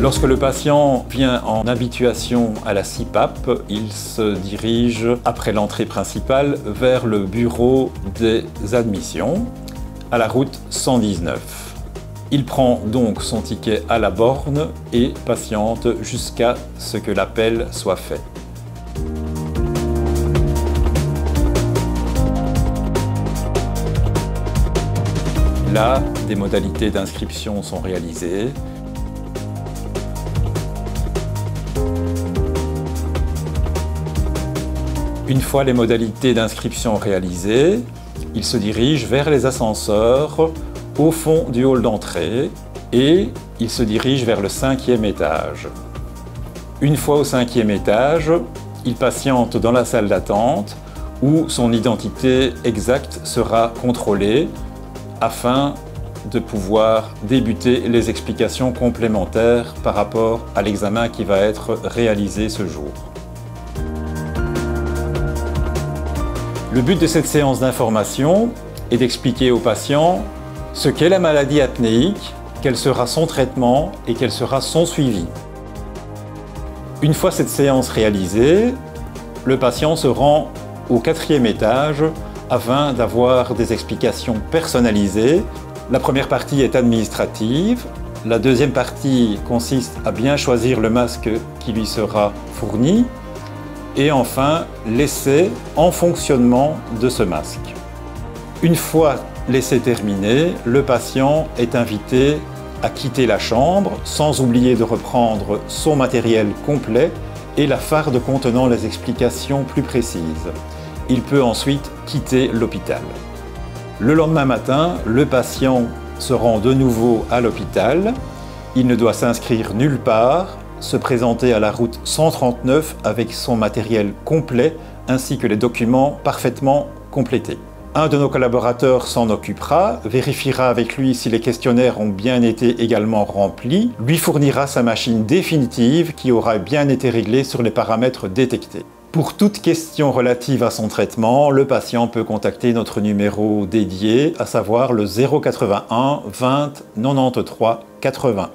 Lorsque le patient vient en habituation à la CPAP, il se dirige, après l'entrée principale, vers le bureau des admissions, à la route 119. Il prend donc son ticket à la borne et patiente jusqu'à ce que l'appel soit fait. Là, des modalités d'inscription sont réalisées. Une fois les modalités d'inscription réalisées, il se dirige vers les ascenseurs au fond du hall d'entrée et il se dirige vers le 5e étage. Une fois au 5e étage, il patiente dans la salle d'attente où son identité exacte sera contrôlée afin de pouvoir débuter les explications complémentaires par rapport à l'examen qui va être réalisé ce jour. Le but de cette séance d'information est d'expliquer au patient ce qu'est la maladie apnéique, quel sera son traitement et quel sera son suivi. Une fois cette séance réalisée, le patient se rend au 4e étage afin d'avoir des explications personnalisées. La première partie est administrative, la deuxième partie consiste à bien choisir le masque qui lui sera fourni, et enfin l'essai en fonctionnement de ce masque. Une fois l'essai terminé, le patient est invité à quitter la chambre sans oublier de reprendre son matériel complet et la farde contenant les explications plus précises. Il peut ensuite quitter l'hôpital. Le lendemain matin, le patient se rend de nouveau à l'hôpital. Il ne doit s'inscrire nulle part, se présenter à la route 139 avec son matériel complet ainsi que les documents parfaitement complétés. Un de nos collaborateurs s'en occupera, vérifiera avec lui si les questionnaires ont bien été également remplis, lui fournira sa machine définitive qui aura bien été réglée sur les paramètres détectés. Pour toute question relative à son traitement, le patient peut contacter notre numéro dédié, à savoir le 081 20 93 80.